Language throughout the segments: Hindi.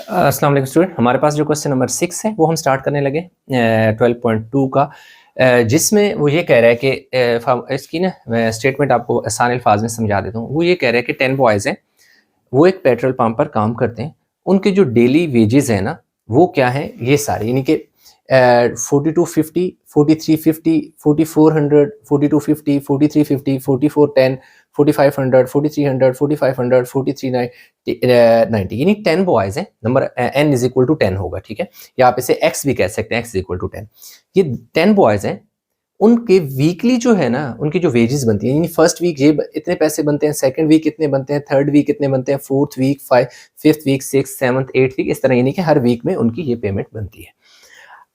अस्सलाम वालेकुम स्टूडेंट, हमारे पास जो क्वेश्चन नंबर 6 है वो हम स्टार्ट करने लगे 12.2 का, जिसमें वो ये कह रहा है कि इसकी ना मैं स्टेटमेंट आपको आसान अल्फाज में समझा देता हूँ। वो ये कह रहा है कि 10 बॉयज़ हैं, वो एक पेट्रोल पंप पर काम करते हैं। उनके जो डेली वेजेस हैं ना, वो क्या हैं, ये सारे यानी कि 4250, 4350, 4400, 4250, 4350, 4410, 4500, 4300, 4500, 4390, यानी 10 बॉयज़ हैं। Number n is equal to 10 होगा, ठीक है, या आप इसे x भी कह सकते हैं, x इज इक्वल टू 10। ये 10 बॉयज़ हैं, उनके वीकली जो है ना, उनकी जो वेजेस बनती हैं, यानी फर्स्ट वीक ये इतने पैसे बनते हैं, सेकंड वीक इतने बनते हैं, थर्ड वीक इतने बनते हैं, fourth week, fifth week, six, seventh, eighth week, इस तरह यानी कि हर वीक में उनकी ये पेमेंट बनती है।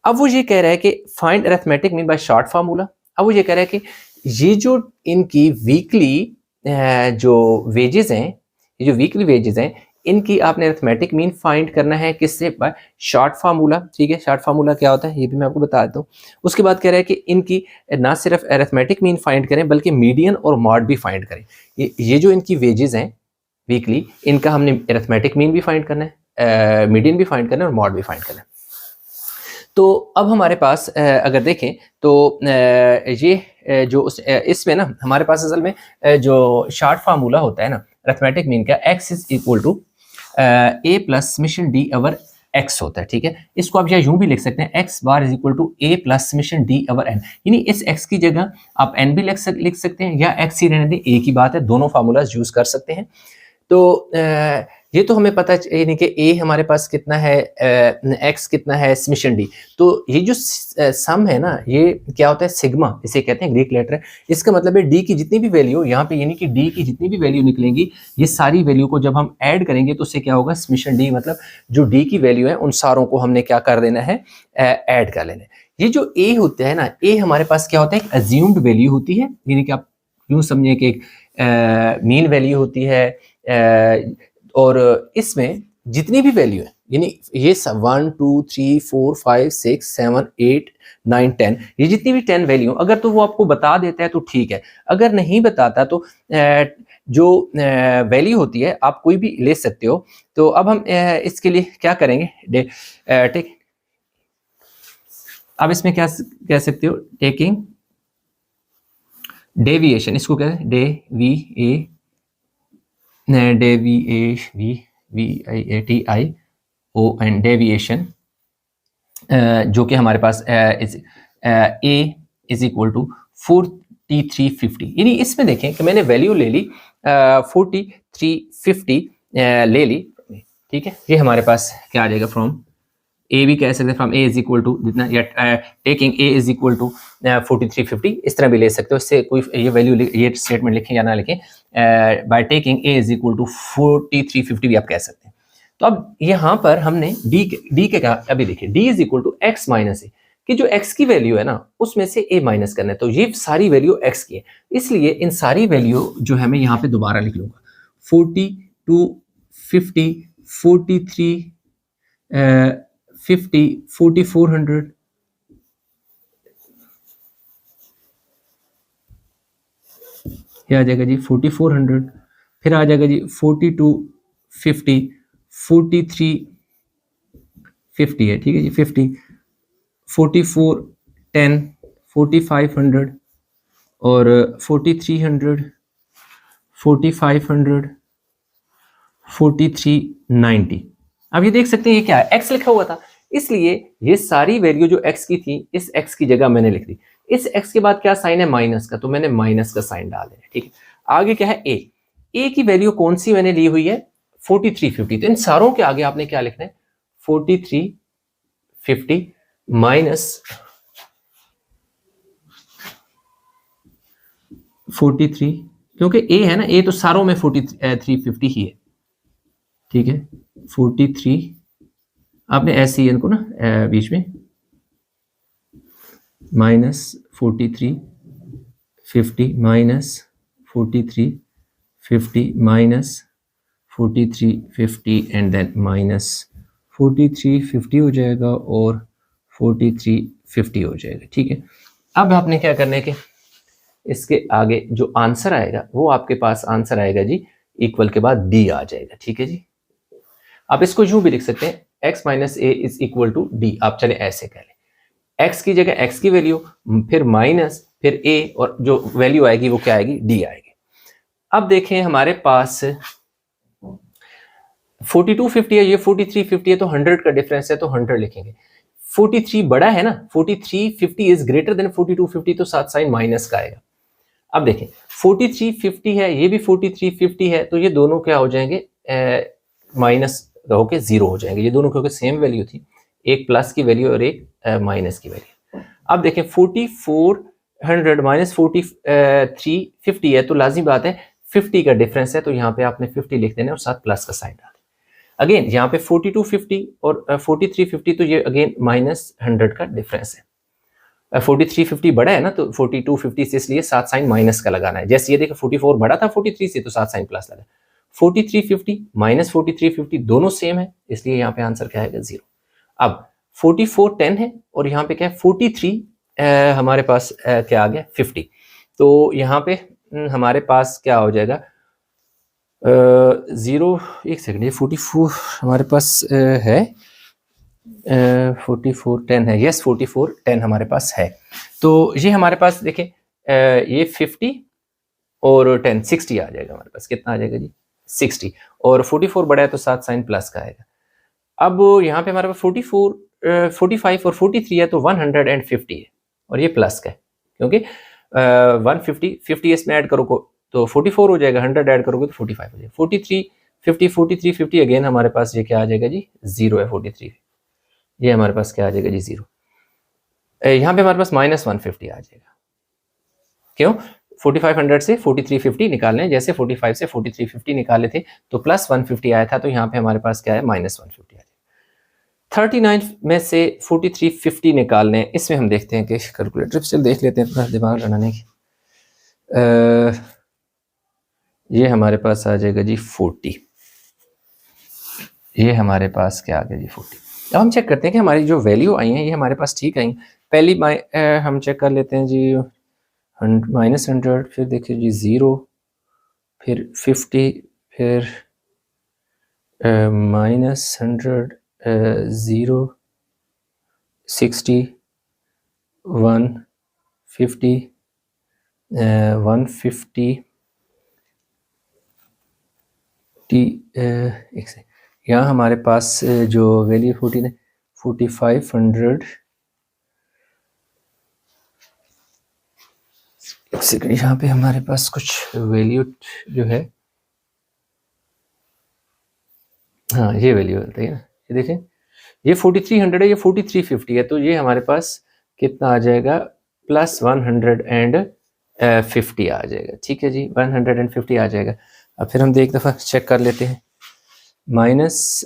अब वो ये कह रहा है कि find arithmetic mean by short formula. अब वो ये कह रहा है कि ये जो इनकी वीकली जो वेजेस हैं, ये जो वीकली वेजेस हैं, इनकी आपने अरिथमेटिक मीन फाइंड करना है किससे? By short formula. ठीक है, शॉर्ट फार्मूला क्या होता है ये भी मैं आपको बता देता हूँ। उसके बाद कह रहा है कि इनकी ना सिर्फ अरिथमेटिक मीन फाइंड करें बल्कि मीडियन और मॉड भी फाइंड करें। ये जो इनकी वेजेस हैं वीकली, इनका हमने अरिथमेटिक मीन भी फाइंड करना है, मीडियन भी फाइंड करना है और मॉड भी फाइंड करना है। तो अब हमारे पास अगर देखें तो ये जो इसमें ना हमारे पास असल में जो शॉर्ट फार्मूला होता है ना अरिथमेटिक मीन का, x is equal to a plus summation d over x होता है। ठीक है, इसको आप यूं भी लिख सकते हैं, x bar is equal to a plus summation d over n, यानी इस x की जगह आप n भी लिख सकते हैं या x ही रहने दें, एक ही बात है, दोनों फार्मूलाज यूज कर सकते हैं। तो ये तो हमें पता यानी कि ए हमारे पास कितना है, एक्स कितना है, समेशन डी। तो ये जो सम है ना, ये क्या होता है? सिग्मा इसे कहते हैं, ग्रीक लेटर है। इसका मतलब है डी की जितनी भी वैल्यू यहाँ पे, यानी कि डी की जितनी भी वैल्यू निकलेंगी, ये सारी वैल्यू को जब हम ऐड करेंगे तो उससे क्या होगा? समेशन डी, मतलब जो डी की वैल्यू है उन सारों को हमने क्या कर देना है? ऐड कर लेना है। ये जो ए होता है ना, ए हमारे पास क्या होता है? एक अज्यूम्ड वैल्यू होती है, यानी कि आप यूं समझिए कि एक मीन वैल्यू होती है, और इसमें जितनी भी वैल्यू है, यानी ये 1 2 3 4 5 6 7 8 9 10, ये जितनी भी 10 वैल्यू, अगर तो वो आपको बता देता है तो ठीक है, अगर नहीं बताता तो जो वैल्यू होती है आप कोई भी ले सकते हो। तो अब हम इसके लिए क्या करेंगे? ठीक, अब इसमें क्या कह सकते हो? टेकिंग डेविएशन, इसको कहते हैं डेविएशन, जो कि हमारे पास ए इज इक्वल टू 4350, यानी इसमें देखें कि मैंने वैल्यू ले ली 4350 ले ली। ठीक है, ये हमारे पास क्या आ जाएगा? फ्रॉम ए भी कह सकते हैं, from a is equal to जितना, या taking a is equal to 4350, इस तरह भी ले सकते हो। इससे कोई ये वैल्यू ये स्टेटमेंट लिखें या ना लिखें, by taking a is equal to 4350 भी आप कह सकते हैं। तो अब यहाँ पर हमने डी के क्या, अभी देखिए D is equal to X minus A, कि जो x की वैल्यू है ना उसमें से a माइनस करना है। तो ये सारी वैल्यू x की है, इसलिए इन सारी वैल्यू जो है मैं यहाँ पे दोबारा लिख लूंगा, 42 50 43 50 4400 ये आ जाएगा जी 4400, फिर आ जाएगा जी 42 50 43 50 है, ठीक है जी 50 44 10 4500 और 4300 4500 4390। अब ये देख सकते हैं ये क्या है? x लिखा हुआ था, इसलिए ये सारी वैल्यू जो x की थी इस x की जगह मैंने लिख दी। इस x के बाद क्या साइन है? माइनस का, तो मैंने माइनस का साइन डाल दिया। ठीक है, आगे क्या है? a की वैल्यू कौन सी मैंने ली हुई है? 4350। तो इन सारों के आगे आपने क्या लिखना है? 4350 माइनस 43, क्योंकि a है ना, a तो सारों में 4350 ही है। ठीक है, 43 आपने ऐसे ही इनको ना बीच में minus 4350 minus 4350 minus 4350 and then minus 4350 हो जाएगा और 4350 हो जाएगा। ठीक है, अब आपने क्या करना है कि इसके आगे जो आंसर आएगा वो आपके पास आंसर आएगा जी इक्वल के बाद डी आ जाएगा। ठीक है जी, आप इसको यूं भी लिख सकते हैं, x minus a is equal to d. आप चले ऐसे कह लें, x की जगह x की वैल्यू, फिर माइनस, फिर a, और जो वैल्यू आएगी वो क्या आएगी, d आएगी। अब देखें हमारे पास 4250 है, ये 4350 है, तो 100 का डिफरेंस है तो 100 लिखेंगे। 43 बड़ा है ना, 4350 इज ग्रेटर देन 4250, तो साथ साइन माइनस का आएगा। अब देखें 4350 है, ये भी 4350 है, तो ये दोनों क्या हो जाएंगे, माइनस होके जीरो हो जाएंगे। ये दोनों क्योंकि सेम वैल्यू थी, एक प्लस की वैल्यू और एक माइनस की वैल्यू। अब देखें 4400 माइनस 4350 है, तो लाजिम बात है 50 का डिफरेंस है, तो यहाँ पे आपने 50 लिख देना और साथ प्लस का साइन डाल। अगेन यहाँ पे 4250 और 4350, तो ये अगेन माइनस 100 का डिफरेंस है। 4350 बड़ा है ना, तो 4250 से, इसलिए साथ साइन माइनस का लगाना है। जैसे ये देखो 44 बड़ा था 43 से, तो साथ साइन प्लस लगा। 4350 माइनस 4350 दोनों सेम है, इसलिए यहाँ पे आंसर क्या है, 0। अब 4410 है और यहाँ पे क्या है 43, हमारे पास क्या आ गया 50, तो यहाँ पे हमारे पास क्या हो जाएगा 0। एक सेकंड, ये 44 हमारे पास है, 4410 है, यस 4410 हमारे पास है। तो ये हमारे पास देखें ये 50 और 10 60 आ जाएगा हमारे पास। कितना आ जाएगा जी, 60, और 44 बड़ा है तो साथ साइन प्लस का आएगा। अब यहाँ पे हमारे पास 44 45 और 43 है, तो 150 है, और ये प्लस का है क्योंकि 150 इसमें ऐड करो तो 44 हो जाएगा, 100 ऐड करोगे तो 45 हो जाएगा। 4350 अगेन हमारे पास ये क्या आ जाएगा जी, 0 है। 43 ये हमारे पास क्या आ जाएगा जी, 0। यहाँ पे हमारे पास माइनस 150 आ जाएगा, क्यों 4500 से 4350 निकालने, जैसे 45 से 4350 निकाले थे तो प्लस 150 आया था, तो यहाँ पे हमारे पास क्या है, माइनस 150 आ जाएगा। 39 में से 4350 निकालने, इसमें हम देखते हैं कि कैलकुलेटर से देख लेते हैं, थोड़ा दिमाग लगाने की। ये हमारे पास आ जाएगा जी 40, ये हमारे पास क्या आ गया जी 40। अब हम चेक करते हैं कि हमारी जो वैल्यू आई है ये हमारे पास ठीक आई। पहली हम चेक कर लेते हैं जी, माइनस 100, फिर देखिए जी 0, फिर 50, फिर माइनस 100, 0, 60, 150, 150 एक से यहाँ हमारे पास जो वैल्यू 14 है 4500, एक सेकंड, यहाँ पे हमारे पास कुछ वैल्यू जो है, हाँ ये वैल्यू होती है ना, ये देखें ये 4300 है, ये 4350 है, तो ये हमारे पास कितना आ जाएगा, प्लस 150 आ जाएगा। ठीक है जी, 150 आ जाएगा। अब फिर हम एक दफ़ा चेक कर लेते हैं, माइनस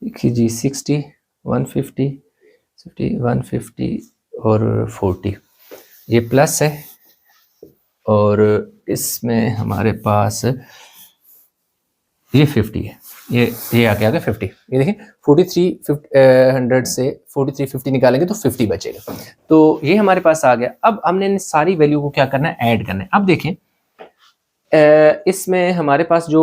देखिए जी 60, 150, 150 और 40, ये प्लस है, और इसमें हमारे पास ये 50 है, ये आके आ गया 50। ये देखें 4300 से 4350 निकालेंगे तो 50 बचेगा, तो ये हमारे पास आ गया। अब हमने इन सारी वैल्यू को क्या करना है, ऐड करना है। अब देखें इसमें हमारे पास जो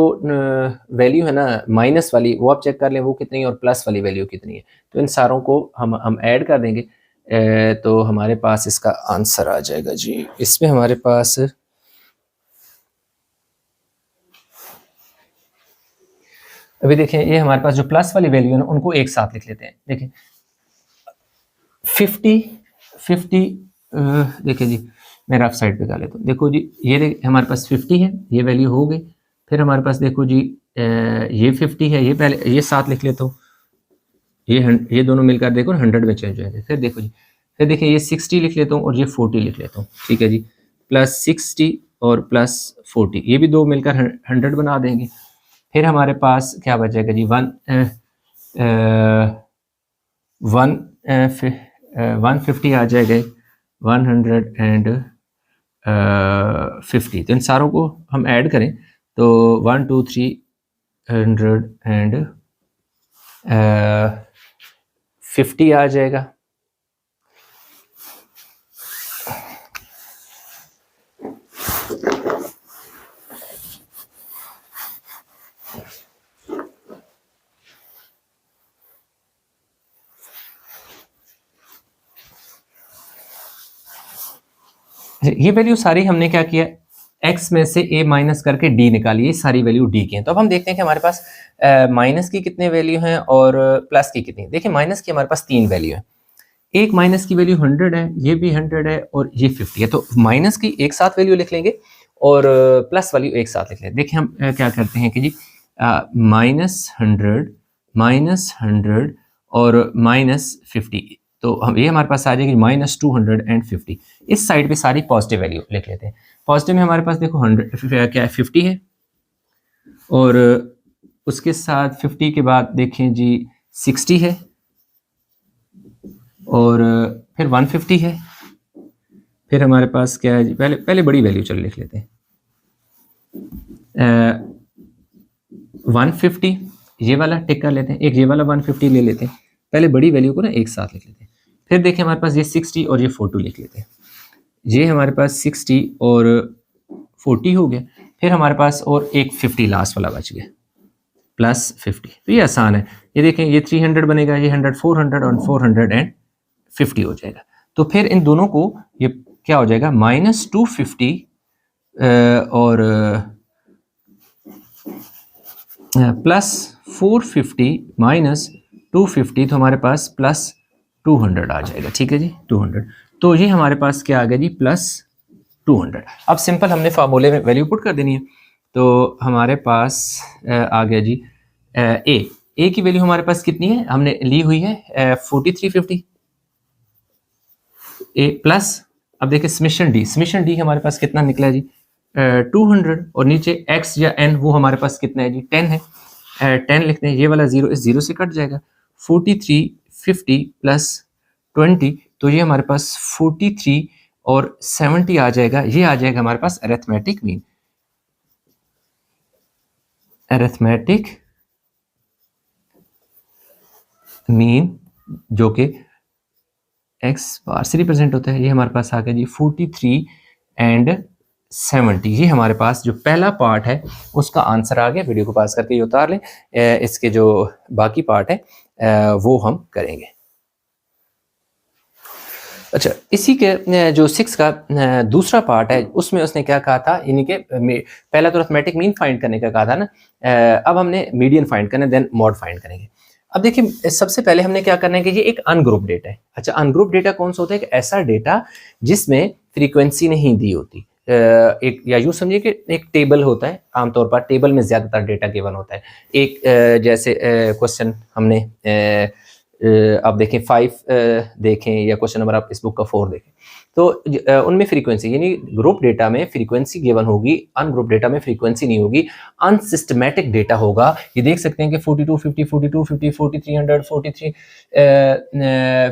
वैल्यू है ना माइनस वाली, वो आप चेक कर लें वो कितनी है, और प्लस वाली वैल्यू कितनी है, तो इन सारों को हम ऐड कर देंगे, तो हमारे पास इसका आंसर आ जाएगा जी। इसमें हमारे पास अभी देखें, ये हमारे पास जो प्लस वाली वैल्यू है ना उनको एक साथ लिख लेते हैं। देखें 50 देखिए जी, मैं रफ साइड पे कर लेता हूँ। देखो जी, ये हमारे पास 50 है, ये वैल्यू हो गई। फिर हमारे पास देखो जी ये 50 है, ये पहले ये साथ लिख लेता हूँ, ये दोनों मिलकर देखो 100 में चेंज हो जाएंगे। फिर देखो जी, फिर देखिए ये 60 लिख लेता हूँ और ये 40 लिख लेता हूँ। ठीक है जी, प्लस 60 और प्लस 40, ये भी दो मिलकर 100 बना देंगे। फिर हमारे पास क्या बचेगा जी, 150 आ जाएगा, 150। तो इन सारों को हम ऐड करें तो 1 2 350 आ जाएगा। ये वैल्यू सारी हमने क्या किया, x में से a माइनस करके d निकाली, ये सारी वैल्यू d की हैं। तो अब हम देखते हैं कि हमारे पास माइनस की कितने वैल्यू हैं और प्लस की कितनी। देखिए माइनस की हमारे पास 3 वैल्यू है, एक माइनस की वैल्यू 100 है, ये भी 100 है और ये 50 है। तो माइनस की एक साथ वैल्यू लिख लेंगे और प्लस वैल्यू एक साथ लिख लेंगे। देखिए हम क्या करते हैं कि जी -100 और -50, तो हम ये हमारे पास आ जाएगी -250। इस साइड पे सारी पॉजिटिव वैल्यू लिख लेते हैं। पॉजिटिव में हमारे पास देखो 100 क्या है 50 है, और उसके साथ 50 के बाद देखें जी 60 है, और फिर 150 है, फिर हमारे पास क्या है जी, पहले बड़ी वैल्यू चलो लिख लेते हैं। 150 ये वाला टिक कर लेते हैं, एक ये वाला 150 ले लेते हैं, पहले बड़ी वैल्यू को ना एक साथ लिख लेते हैं। फिर देखिए हमारे पास ये 60 और ये 42 लिख लेते हैं। ये हमारे पास 60 और 40 हो गया, फिर हमारे पास और एक 50 लास्ट वाला बच गया +50। तो ये आसान है, ये देखें ये 300 बनेगा, ये 100 400 और 450 हो जाएगा। तो फिर इन दोनों को ये क्या हो जाएगा -250 और +450 -250, तो हमारे पास +200 आ जाएगा। ठीक है जी 200, तो ये हमारे पास क्या आ गया जी +200। अब सिंपल हमने फार्मूले में वैल्यू पुट कर देनी है, तो हमारे पास आ गया जी ए की वैल्यू हमारे पास कितनी है, हमने ली हुई है 4350 ए प्लस, अब देखिए समेशन डी हमारे पास कितना निकला है जी 200, और नीचे x या n वो हमारे पास कितना है जी 10 है, 10 लिखते हैं, ये वाला 0 इस 0 से कट जाएगा, 4350 + 20, तो ये हमारे पास 43 और 70 आ जाएगा। ये आ जाएगा हमारे पास अरिथमेटिक मीन जो कि x बार से रिप्रेजेंट होता है। ये हमारे पास आ गया जी 43 एंड 70। ये हमारे पास जो पहला पार्ट है उसका आंसर आ गया। वीडियो को पास करके ये उतार लें, इसके जो बाकी पार्ट है वो हम करेंगे। अच्छा, इसी के जो 6 का दूसरा पार्ट है उसमें उसने क्या कहा था, यानी कि पहला तो अरिथमेटिक मीन फाइंड करने का कहा था ना, अब हमने मीडियन फाइंड करना है, देन मॉड फाइंड करेंगे। अब देखिए सबसे पहले हमने क्या करना है कि ये एक अनग्रुप डेटा है। अच्छा, अनग्रुप डेटा कौन सा होता है, कि ऐसा डेटा जिसमें फ्रीक्वेंसी नहीं दी होती। एक या यूँ समझिए कि एक टेबल होता है, आमतौर पर टेबल में ज़्यादातर डेटा गिवन होता है। एक जैसे क्वेश्चन हमने आप देखें 5 देखें, या क्वेश्चन नंबर आप इस बुक का 4 देखें, तो उनमें फ्रीक्वेंसी यानी ग्रुप डेटा में फ्रीक्वेंसी गिवन होगी, अनग्रुप डेटा में फ्रीक्वेंसी नहीं होगी, अनसिस्टमैटिक डेटा होगा। ये देख सकते हैं कि 42 50 42 50 4300 43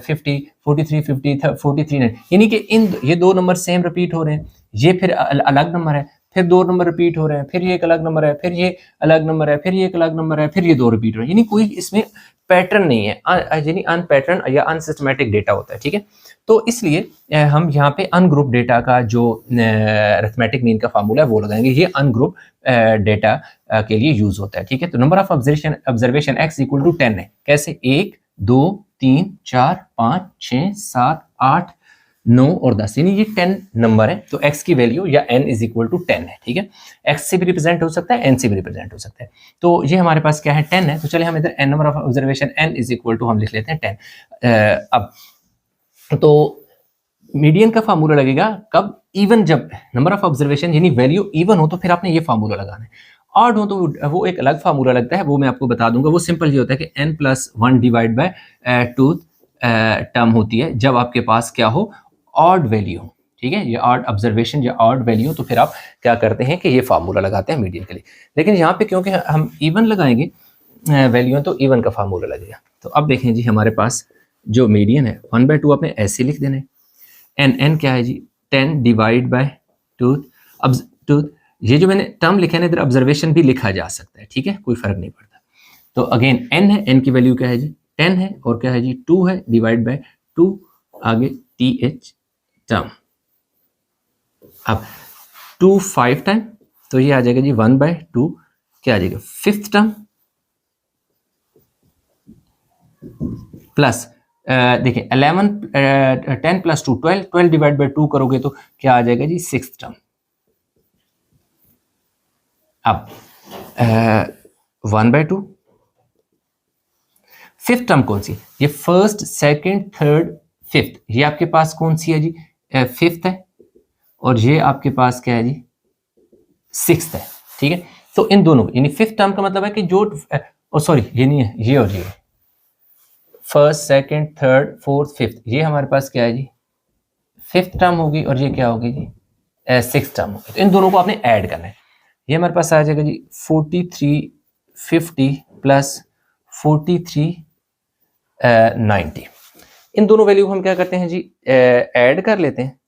50 43 50 43, यानी कि ये दो नंबर सेम रिपीट हो रहे हैं, ये फिर अलग नंबर है, फिर दो नंबर रिपीट हो रहे हैं, फिर ये एक अलग नंबर है, फिर ये अलग नंबर है, फिर ये एक अलग नंबर है, फिर ये दो रिपीट हो रहे हैं, यानी कोई इसमें पैटर्न नहीं है, यानी अनपैटर्न या अनसिस्टमैटिक डेटा होता है। ठीक है, तो इसलिए हम यहाँ पे अनग्रुप डेटा का जो अरिथमेटिक मीन का फार्मूला है वो लगाएंगे। ये अनग्रुप डेटा के लिए यूज होता है। ठीक है, तो नंबर ऑफ ऑब्जर्वेशन x = 10 है। कैसे, 1 2 3 4 5 6 7 8 9 और 10, यानी ये 10 नंबर है, तो x की वैल्यू या n = 10 है। ठीक है, x से भी रिप्रेजेंट हो सकता है, n से भी रिप्रेजेंट हो सकता है, तो ये हमारे पास क्या है 10 है। तो चले हम इधर n number of observation n = हम लिख लेते हैं 10। अब तो मीडियन का फार्मूला लगेगा कब, इवन, जब नंबर ऑफ ऑब्जर्वेशन यानी वैल्यू इवन हो तो फिर आपने ये फार्मूला लगाना है, ऑड हो तो वो एक अलग फार्मूला लगता है, वो मैं आपको बता दूंगा। वो सिंपल ये होता है कि n+1 / 2 टर्म होती है जब आपके पास क्या हो, ऑड वैल्यू हो। ठीक है, ये ऑड ऑब्जर्वेशन या ऑड वैल्यू, तो फिर आप क्या करते हैं कि ये फार्मूला लगाते हैं मीडियन के लिए। लेकिन यहाँ पे क्योंकि हम इवन लगाएंगे वैल्यू, तो इवन का फार्मूला लगेगा। तो अब देखें जी हमारे पास जो मीडियन है 1/2 आपने ऐसे लिख देना है। n क्या है जी 10 / 2। अब ये जो मैंने टर्म लिखा है ना, इधर ऑब्जर्वेशन भी लिखा जा सकता है। ठीक है, कोई फर्क नहीं पड़ता। तो अगेन n है, n की वैल्यू क्या है जी 10 है, और क्या है जी 2 है, /2 आगे th टर्म। अब 2 5 टाइम, तो ये आ जाएगा जी 1/2, क्या आ जाएगा 5th टर्म, प्लस देखिए 11 10 प्लस 2 12, 12 डिवाइड बाई 2 करोगे तो क्या आ जाएगा जी, 6th टर्म। अब 1/2, 5th टर्म कौन सी, ये फर्स्ट सेकंड थर्ड फिफ्थ, ये आपके पास कौन सी है जी, 5th है, और ये आपके पास क्या है जी, 6th है। ठीक है, तो इन दोनों यानी 5th टर्म का मतलब है कि जो सॉरी ये नहीं है, ये और ये first second third fourth fifth, ये हमारे पास क्या है जी, 5th टर्म होगी, और ये क्या होगी जी, 6th टर्म होगी। तो इन दोनों को आपने ऐड करना है। ये हमारे पास आ जाएगा जी 4350 प्लस 4390। इन दोनों वैल्यू को हम क्या करते हैं जी, ऐड कर लेते हैं,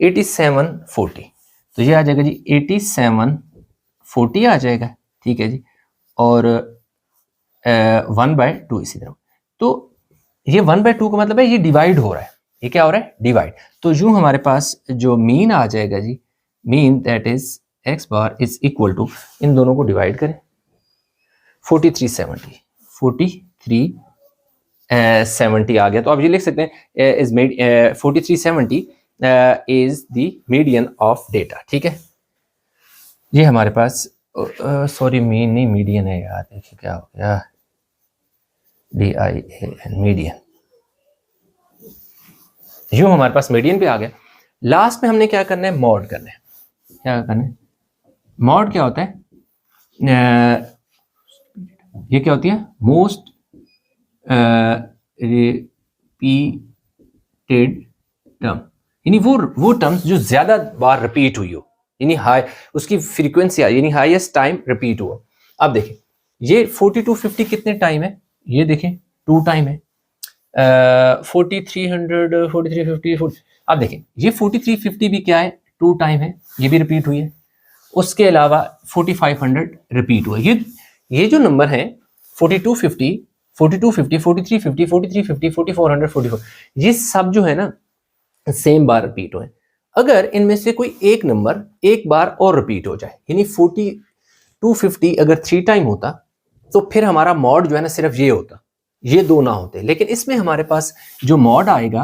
8740। तो ये आ जाएगा जी 8740 आ जाएगा। ठीक है जी, और 1/2 इसी तरह। तो ये 1/2 का मतलब है ये डिवाइड हो रहा है, ये क्या हो रहा है, डिवाइड। तो यूं हमारे पास जो मीन आ जाएगा जी, mean that is x bar is equal to, इन दोनों को डिवाइड करें, 4370 4370 आ गया। तो आप ये लिख सकते हैं is made 4370 is the median of data. ठीक है, ये हमारे पास सॉरी मीन नहीं मीडियन है यार, देखिए क्या हो गया, DIAN मीडियन, यूं हमारे पास मीडियन पे आ गया। लास्ट में हमने क्या करना है, मॉड करना है। क्या करना है, मॉड क्या होता है, ये क्या होती है, मोस्ट रिपीटेड टर्म, यानी वो टर्म्स जो ज्यादा बार रिपीट हुई हो, यानी हाई उसकी फ्रीक्वेंसी यानी हाईएस्ट टाइम रिपीट हुआ। अब देखिए ये 4250 कितने टाइम है, ये देखें 2 टाइम है, 4300 4350 अब देखें ये 4350 भी क्या है, 2 टाइम है, ये भी रिपीट हुई है। उसके अलावा 4500 रिपीट हुआ। ये जो नंबर है 4250 4350 4350 4350 4400 44, ये सब जो है ना सेम बार रिपीट हुए। अगर इनमें से कोई एक नंबर एक बार और रिपीट हो जाए, यानी 4250 अगर 3 टाइम होता तो फिर हमारा मॉड जो है ना सिर्फ ये होता, ये 2 ना होते। लेकिन इसमें हमारे पास जो मॉड आएगा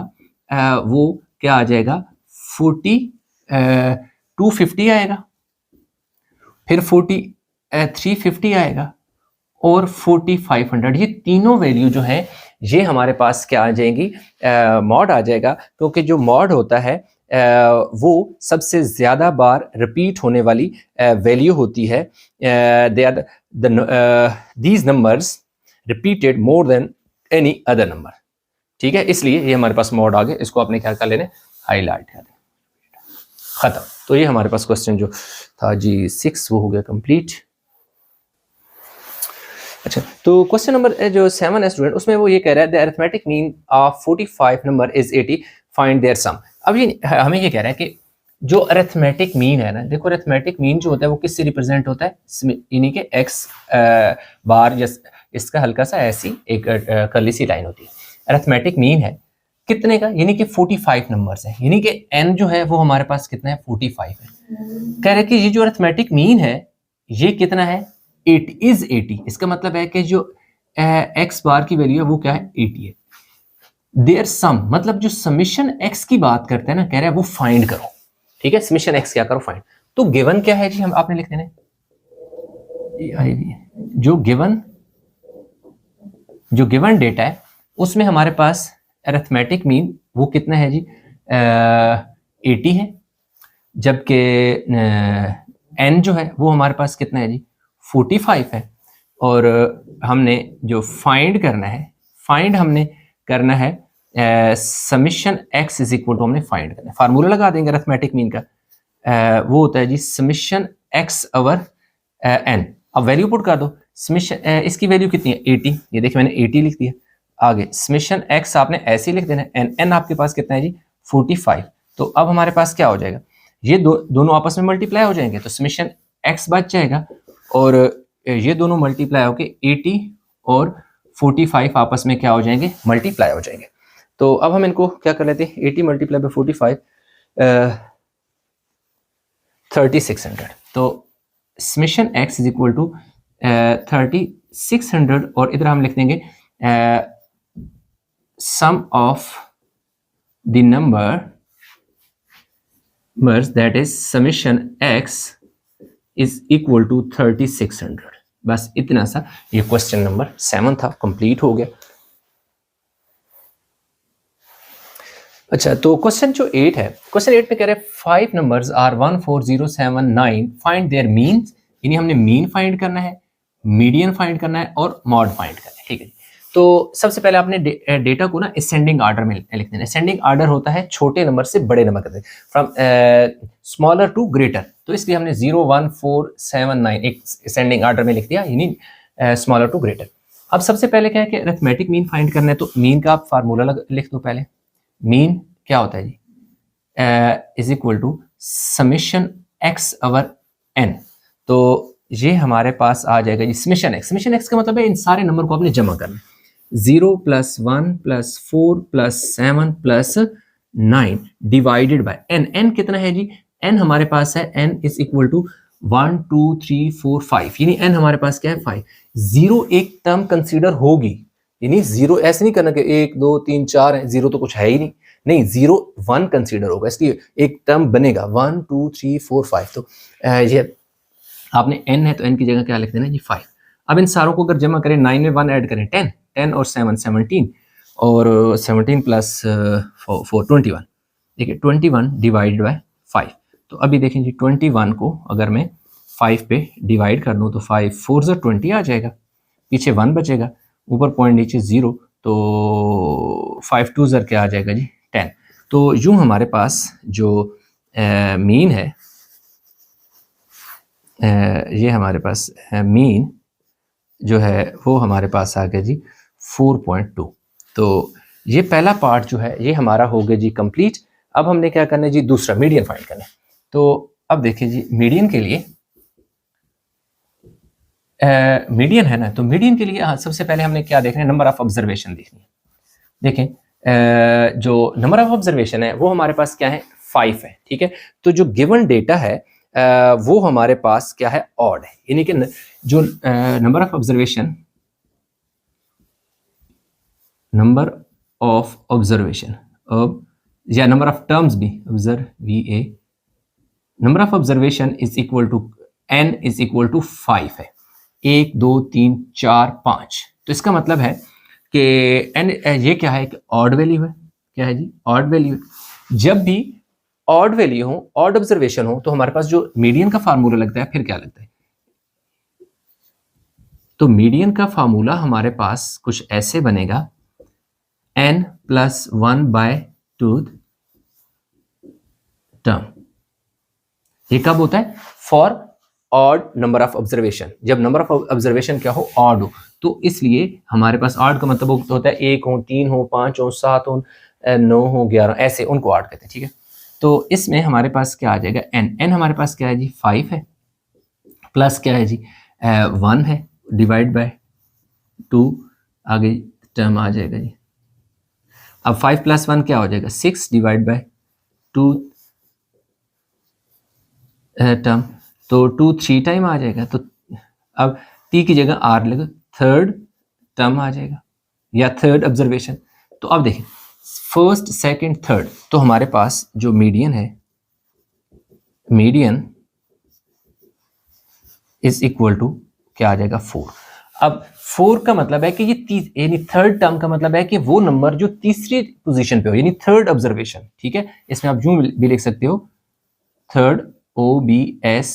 वो क्या आ जाएगा, 4250 आएगा, फिर 4350 आएगा और 4500। ये तीनों वैल्यू जो है ये हमारे पास क्या आ जाएंगी, मॉड आ जाएगा। क्योंकि जो मॉड होता है वो सबसे ज्यादा बार रिपीट होने वाली वैल्यू होती है। They are these numbers repeated more than any other number. ठीक है, इसलिए ये हमारे पास मॉड आ गया। इसको आपने क्या कर लेना, हाईलाइट कर देना, खत्म। तो ये हमारे पास क्वेश्चन जो था जी 6 वो हो गया कंप्लीट। अच्छा, तो क्वेश्चन नंबर जो 7 है स्टूडेंट, उसमें वो ये कह रहा है the arithmetic mean of 45 number is 80, find their sum. अब ये हमें ये कह रहा है कि जो अरिथमेटिक मीन है ना, देखो अरिथमेटिक मीन जो होता है वो किससे रिप्रेजेंट होता है, यानी कि x बार, या इसका हल्का सा ऐसी एक कर्ली सी लाइन होती है। अरिथमेटिक मीन है कितने का, यानी कि 45 नंबर्स है, यानी कि n जो है वो हमारे पास कितना है, 45 है। कह रहे कि ये जो अरिथमेटिक मीन है ये कितना है, 8 इज 80। इसका मतलब है कि जो x बार की वैल्यू है वो क्या है, 80 है। देयर सम, मतलब जो समिशन x की बात करते हैं ना, कह रहे हैं वो फाइंड करो। ठीक है, समिशन x क्या करो, फाइंड। तो गिवन क्या है जी, हम आपने लिख देना है जो गिवन डेटा है उसमें हमारे पास अरिथमेटिक मीन वो कितना है जी, 80 है। जबकि n जो है वो हमारे पास कितना है जी, 45 है। और हमने जो फाइंड करना है, फाइंड हमने करना है summation x is equal to, हमने फाइंड करना है, फार्मूला लगा देंगे अरिथमेटिक मीन का, वो होता है जी समिशन x ओवर n। अब वैल्यू पुट कर दो, समिशन इसकी वैल्यू कितनी है, 80, ये देखिए मैंने 80 लिख दिया। आगे समिशन x आपने ऐसे ही लिख देना है, n आपके पास कितना है जी, 45। तो अब हमारे पास क्या हो जाएगा, ये दोनों आपस में मल्टीप्लाई हो जाएंगे, तो समिशन x बच जाएगा, और ये दोनों मल्टीप्लाई होके 80 और 45 आपस में क्या हो जाएंगे, मल्टीप्लाई हो जाएंगे। तो अब हम इनको क्या कर लेते हैं, 80 मल्टीप्लाई बाई 45 3600। तो summation x is equal to 3600, और इधर हम लिख देंगे sum of the numbers, that is summation x is equal to 3600। बस इतना सा, ये क्वेश्चन नंबर 7 था, कंप्लीट हो गया। अच्छा, तो क्वेश्चन जो 8 है, क्वेश्चन 8 में कह रहे हैं 5 numbers are 1 4 0 7 9, find their means, यानी हमने मीन फाइंड करना है, मीडियन फाइंड करना है और मॉड फाइंड करना है। ठीक है, तो सबसे पहले आपने डेटा को ना असेंडिंग आर्डर में लिख देना। असेंडिंग आर्डर होता है छोटे नंबर से बड़े नंबर करते, फ्रॉम स्मॉलर टू ग्रेटर, तो इसलिए हमने 0 1 4 7 9 एक असेंडिंग आर्डर में लिख दिया, यानी स्मॉलर टू ग्रेटर। अब सबसे पहले क्या है कि अरिथमेटिक मीन फाइंड करना है, तो मीन का आप फार्मूला लिख दो पहले। मीन क्या होता है जी, is equal to summation X over N. तो ये हमारे पास आ जाएगा जी समेशन एक्स। समेशन एक्स का मतलब है इन सारे नंबर को आपने जमा करना है, 0 + 1 + 4 + 7 + 9 डिवाइडेड बाय एन। एन कितना है जी, एन हमारे पास है, एन इज इक्वल टू 1 2 3 4 5, यानी एन हमारे पास क्या है 5। 0 एक टर्म कंसीडर होगी, यानी 0 ऐसे नहीं करना कि 1 2 3 4 है, 0 तो कुछ है ही नहीं, 0 1 कंसीडर होगा, इसलिए एक टर्म बनेगा 1 2 3 4 5। तो ये आपने n है तो n की जगह क्या लिख देना जी 5। अब इन सारों को अगर जमा करें, 9 में 1 ऐड करें 10, 10 और 7 17, और 17 + 4 21, देखिए 21 डिवाइडेड बाय 5। तो अभी देखें जी 21 को अगर मैं 5 पे डिवाइड कर दूँ तो 5 4 ज़ा 20 आ जाएगा, पीछे 1 बचेगा, ऊपर पॉइंट नीचे 0, तो 5 2 ज़ा क्या आ जाएगा जी 10। तो यूँ हमारे पास जो मीन है, ये हमारे पास मीन जो है वो हमारे पास आ गया जी 4.2। तो ये पहला पार्ट जो है ये हमारा हो गया जी कंप्लीट। अब हमने क्या करना है जी, दूसरा मीडियन फाइंड करना है। तो अब देखिए जी मीडियन के लिए, मीडियन है ना, तो मीडियन के लिए सबसे पहले हमने क्या देखना है, नंबर ऑफ ऑब्जर्वेशन देखनी है। देखें जो नंबर ऑफ ऑब्जर्वेशन है वो हमारे पास क्या है 5 है। ठीक है, तो जो गिवन डेटा है वो हमारे पास क्या है ऑड है, यानी कि जो नंबर ऑफ ऑब्जर्वेशन या नंबर ऑफ टर्म्स भी number of observation is equal to n is equal to 5 है, 1 2 3 4 5। तो इसका मतलब है कि n ये क्या है, ऑड वैल्यू है। क्या है जी, ऑड वैल्यू। जब भी ऑड वैल्यू हो, ऑड ऑब्जर्वेशन हो, तो हमारे पास जो मीडियन का फार्मूला लगता है, फिर क्या लगता है, तो मीडियन का फार्मूला हमारे पास कुछ ऐसे बनेगा, n + 1/2 टर्म। ये कब होता है, for odd number of observation, जब नंबर ऑफ ऑब्जर्वेशन क्या हो, ऑड हो। तो इसलिए हमारे पास ऑड का मतलब होता है 1 हो 3 हो 5 हो 7 हो 9 हो 11, ऐसे उनको ऑड कहते हैं। ठीक है, तो इसमें हमारे पास क्या आ जाएगा, n हमारे पास क्या है जी 5 है, प्लस क्या है जी 1 है, डिवाइड बाय 2, आगे टर्म आ जाएगा जी। अब 5 + 1 क्या हो जाएगा 6 डिवाइड बाय 2 टर्म, तो 2 3 टाइम आ जाएगा। तो अब t की जगह r लगा, थर्ड टर्म आ जाएगा या थर्ड ऑब्जर्वेशन। तो अब देखिए फर्स्ट सेकंड थर्ड, तो हमारे पास जो मीडियन है, मीडियन इज इक्वल टू क्या आ जाएगा 4। अब 4 का मतलब है कि ये यानी थर्ड टर्म का मतलब है कि वो नंबर जो तीसरी पोजीशन पे हो, यानी थर्ड ऑब्जर्वेशन। ठीक है, इसमें आप यूं भी लिख सकते हो, थर्ड OBSERVATION,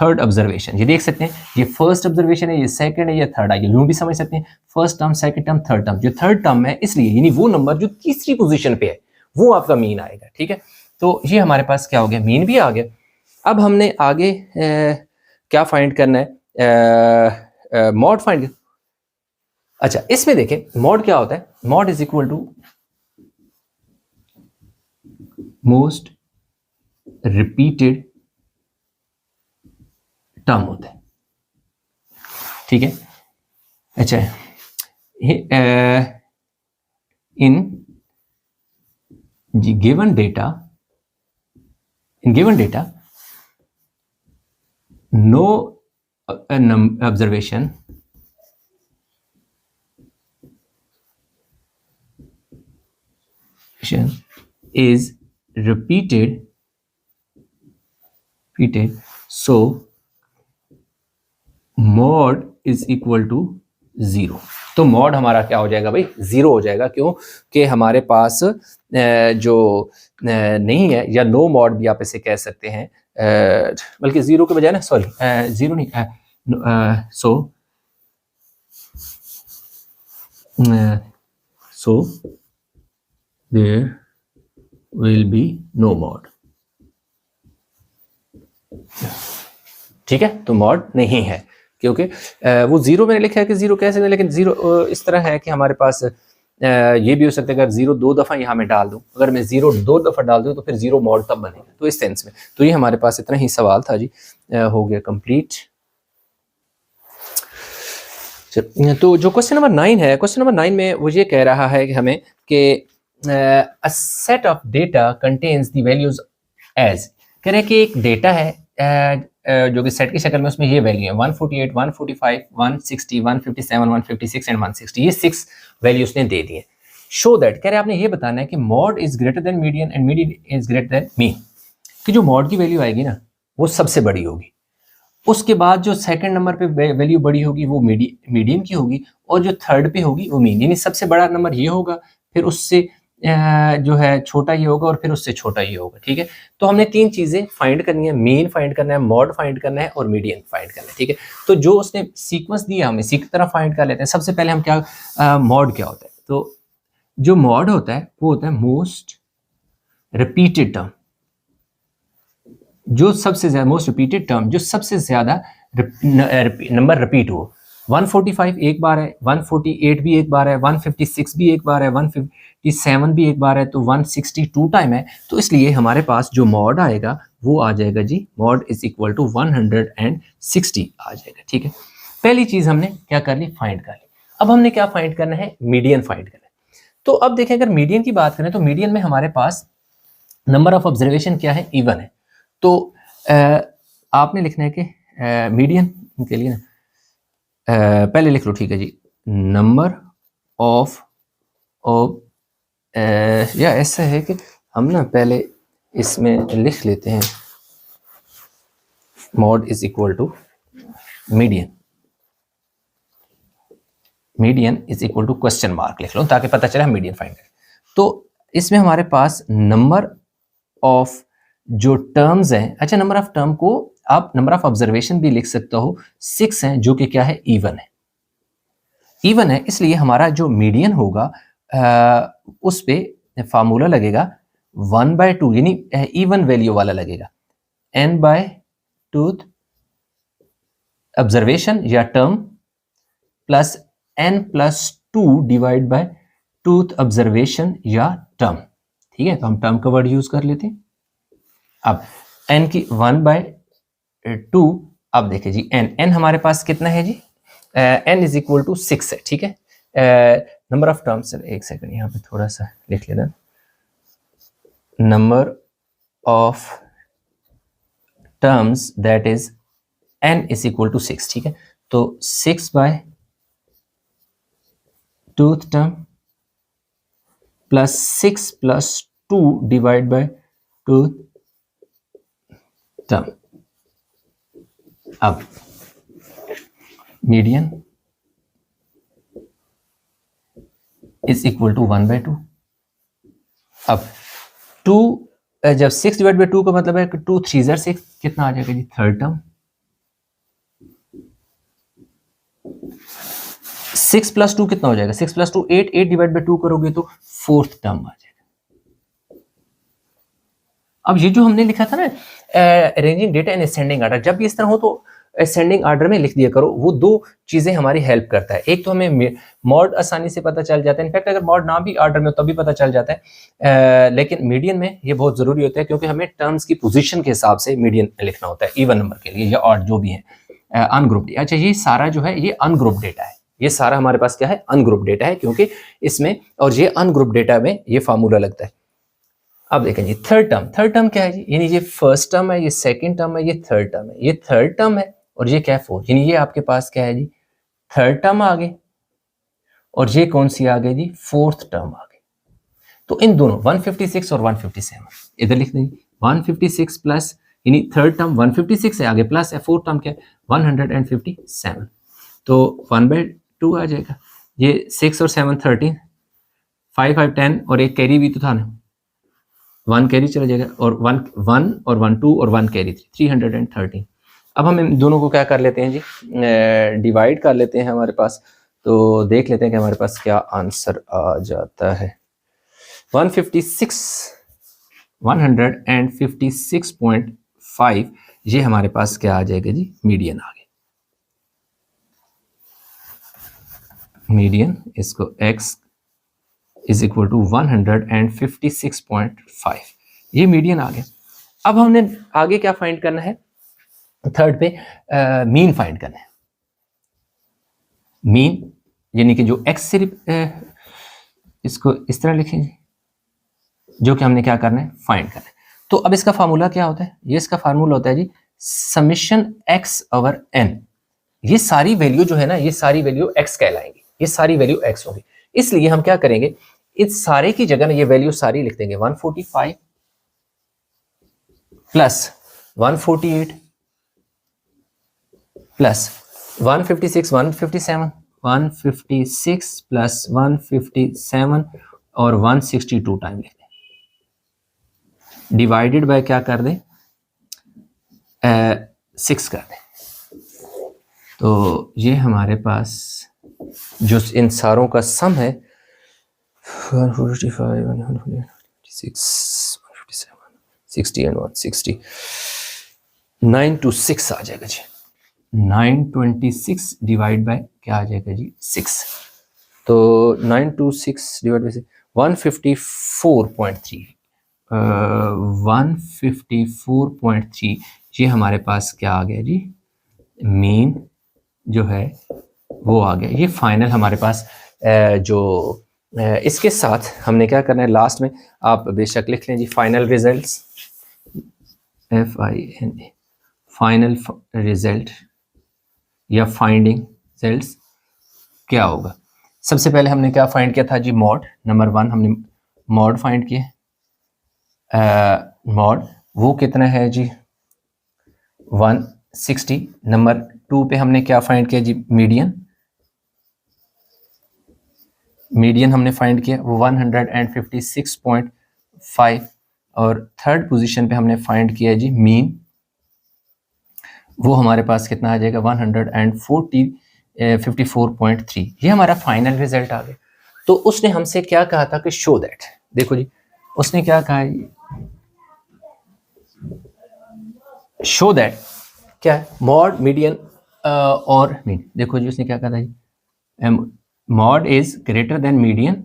थर्ड ऑब्जर्वेशन। ये देख सकते हैं, ये फर्स्ट ऑब्जर्वेशन है, ये सेकंड है, ये थर्ड है, यूं भी समझ सकते हैं, first term second term third term. जो थर्ड टर्म है इसलिए, यानी वो नंबर जो तीसरी पोजीशन पे है वो आपका मीन आएगा। ठीक है, तो ये हमारे पास क्या हो गया, मीन भी आ गया। अब हमने आगे क्या फाइंड करना है, मॉड फाइंड। अच्छा, इसमें देखें मॉड क्या होता है, mode is equal to most repeated term होता है। ठीक है, अच्छा in given data, no observation is repeated, so mod is equal to 0। तो मॉड हमारा क्या हो जाएगा भाई, 0 हो जाएगा। क्यों कि हमारे पास जो नहीं है, या नो मॉड भी आप इसे कह सकते हैं, बल्कि 0 के बजाय ना, सॉरी 0 नहीं, so there will be no mod। ठीक है, तो मॉड नहीं है, क्योंकि वो 0 मैंने लिखा है कि 0 कैसे, लेकिन 0 इस तरह है कि हमारे पास ये भी हो सकता है अगर 0 2 दफ़ा यहाँ में डाल दूँ, अगर मैं 0 2 दफ़ा डाल दूँ तो फिर 0 मॉड तब बनेगा। तो इस सेंस में तो ये हमारे पास इतना ही सवाल था जी, हो गया कंप्लीट। तो जो क्वेश्चन नंबर 9 है, क्वेश्चन नंबर 9 में वो ये कह रहा है कि हमें कि a set of data contains the values as, कह रहे हैं कि एक डेटा है जो कि सेट की शक्ल में, उसमें ये वैल्यू है 148, 145, 160, 157, 156 एंड 160, ये 6 वैल्यू उसने दे दिए। शो दैट, कह रहे हैं आपने ये बताना है कि mod is greater than median and median is greater than mean, कि जो मॉड की वैल्यू आएगी ना वो सबसे बड़ी होगी, उसके बाद जो सेकंड नंबर पे वैल्यू बड़ी होगी वो मीडियन की होगी, और जो थर्ड पे होगी वो मीन, यानी सबसे बड़ा नंबर ये होगा, फिर उससे जो है छोटा ये होगा, और फिर उससे छोटा ये होगा। ठीक है, तो हमने 3 चीजें फाइंड करनी है, मीन फाइंड करना है, मॉड फाइंड करना है, और मीडियन फाइंड करना है। ठीक है, तो जो उसने सीक्वेंस दिया हमें इसी की तरह फाइंड कर लेते हैं। सबसे पहले हम क्या, मॉड क्या होता है, तो जो मॉड होता है वो होता है मोस्ट रिपीटेड टर्म, जो सबसे ज्यादा मोस्ट रिपीटेड टर्म, जो सबसे ज्यादा नंबर रिपीट हो। 145 एक बार है, 148 भी एक बार है, 156 भी एक बार है, 157 भी एक बार है, तो 162 टाइम है। तो इसलिए हमारे पास जो मॉड आएगा वो आ जाएगा जी, मॉड इज इक्वल टू 160 आ जाएगा। ठीक है, पहली चीज हमने क्या कर ली, फाइंड कर ली। अब हमने क्या फाइंड करना है, मीडियन फाइंड करना है। तो अब देखें, अगर मीडियन की बात करें तो मीडियन में हमारे पास नंबर ऑफ ऑब्जर्वेशन क्या है, इवन है। तो आपने लिखना है कि मीडियन के लिए ना पहले लिख लो, ठीक है जी, नंबर ऑफ या ऐसा है कि हम ना पहले इसमें लिख लेते हैं mode is equal to median, median is equal to question mark लिख लो ताकि पता चले हम मीडियन फाइंड करें। तो इसमें हमारे पास नंबर ऑफ जो टर्म्स हैं, अच्छा नंबर ऑफ टर्म को आप नंबर ऑफ ऑब्जर्वेशन भी लिख सकते हो, 6 हैं, जो कि क्या है, इवन है। इवन है, इसलिए हमारा जो मीडियन होगा उस पे फार्मूला लगेगा 1/2, यानी इवन वैल्यू वाला लगेगा, n/2 ऑब्जर्वेशन या term plus n+2 divide by 2 observation या टर्म। ठीक है, तो हम टर्म का वर्ड यूज कर लेते हैं। अब n की 1/2, अब देखिए जी n हमारे पास कितना है जी, n इज इक्वल टू 6 है। ठीक है, नंबर ऑफ टर्म्स, एक सेकंड यहाँ पे थोड़ा सा लिख लेना, number of terms that is n is equal to 6। ठीक है, तो 6/2 term plus 6+2 divide by 2 term. अब मीडियन इज इक्वल टू 1/2। अब 2 जब 6 डिवाइड बाई 2 का मतलब है कि 2 3 6, कितना आ जाएगा जी, थर्ड टर्म। 6+2 कितना हो जाएगा, 6+2 8, 8 डिवाइड बाई 2 करोगे तो फोर्थ टर्म आ जाएगा। अब ये जो हमने लिखा था ना arranging data in ascending order, जब भी इस तरह हो तो असेंडिंग आर्डर में लिख दिया करो। वो 2 चीजें हमारी हेल्प करता है, एक तो हमें मॉड आसानी से पता चल जाता है, इनफैक्ट अगर मॉड ना भी आर्डर में हो तभी पता चल जाता है, लेकिन मीडियन में ये बहुत जरूरी होता है क्योंकि हमें टर्म्स की पोजीशन के हिसाब से मीडियन लिखना होता है, इवन नंबर के लिए या ऑड जो भी है, अनग्रुप्ड। अच्छा, ये सारा जो है ये अनग्रुप्ड डेटा है, ये सारा हमारे पास क्या है, अनग्रुप्ड डेटा है, क्योंकि इसमें और ये अनग्रुप्ड डेटा में ये फार्मूला लगता है। अब देखें जी थर्ड टर्म क्या है जी, यानी ये फर्स्ट टर्म है, ये सेकंड टर्म है, ये थर्ड टर्म है, ये थर्ड टर्म है और ये क्या है, फोर्थ, यानी ये आपके पास क्या है जी, थर्ड टर्म आ गई और ये कौन सी आ गई जी, फोर्थ टर्म आ गई। तो इन दोनों 156 और 157 इधर लिख देंगे 156 प्लस यानी थर्ड टर्म 156 है, आगे प्लस है, फोर्थ टर्म क्या है 157, तो 1/2 आ जाएगा। ये 6 और 7 13, 5 5 10 और एक कैरी भी तो था ना, 1 कैरी चला जाएगा और 1 1 और 1 2 और 1 कैरी 313। अब हम इन दोनों को क्या कर लेते हैं जी, डिवाइड कर लेते हैं हमारे पास, तो देख लेते हैं कि हमारे पास क्या आंसर आ जाता है। 156.5 ये हमारे पास क्या आ जाएगा जी, मीडियन आ गया। मीडियन इसको x इज इक्वल टू 156.5, ये मीडियन आ गया। अब हमने आगे क्या फाइंड करना है, थर्ड पे मीन फाइंड करना है। मीन यानी कि जो x से इसको इस तरह लिखेंगे, जो कि हमने क्या करना है, फाइंड करना है। तो अब इसका फार्मूला क्या होता है, ये इसका फार्मूला होता है जी समेशन x ओवर n। ये सारी वैल्यू जो है ना, ये सारी वैल्यू x कहलाएंगी, ये सारी वैल्यू x होगी। इसलिए हम क्या करेंगे, इस सारे की जगह ना ये वैल्यू सारी लिख देंगे 145 प्लस 148 प्लस 156 157 156 प्लस 157 और 162 टाइम लिख दें, डिवाइडेड बाय क्या कर दें 6 कर दें। तो ये हमारे पास जो इन सारों का सम है 145 156 157 60 एंड 160 926 आ जाएगा जी। 926 डिवाइड बाय क्या आ जाएगा जी 6, तो 926 डिवाइड बाय 154.3 154.3 ये हमारे पास क्या आ गया जी, मीन जो है वो आ गया। ये फाइनल हमारे पास जो इसके साथ हमने क्या करना है, लास्ट में आप बेशक लिख लें जी final results, FINA final result या फाइंडिंग रिजल्ट्स क्या होगा। सबसे पहले हमने क्या फाइंड किया था जी, मॉड। नंबर 1 हमने मॉड फाइंड किया, मॉड वो कितना है जी 160। नंबर 2 पे हमने क्या फाइंड किया जी, मीडियन। मीडियन हमने फाइंड किया वो 156.5 और थर्ड पोजीशन पे हमने फाइंड किया जी मीन, वो हमारे पास कितना आ जाएगा 154.3। ये हमारा फाइनल रिजल्ट आ गया। तो उसने हमसे क्या कहा था कि शो दैट, देखो जी उसने क्या कहा, शो दैट क्या है, मॉड मीडियन और मीन। देखो जी उसने क्या कहा था जी, mode is greater than median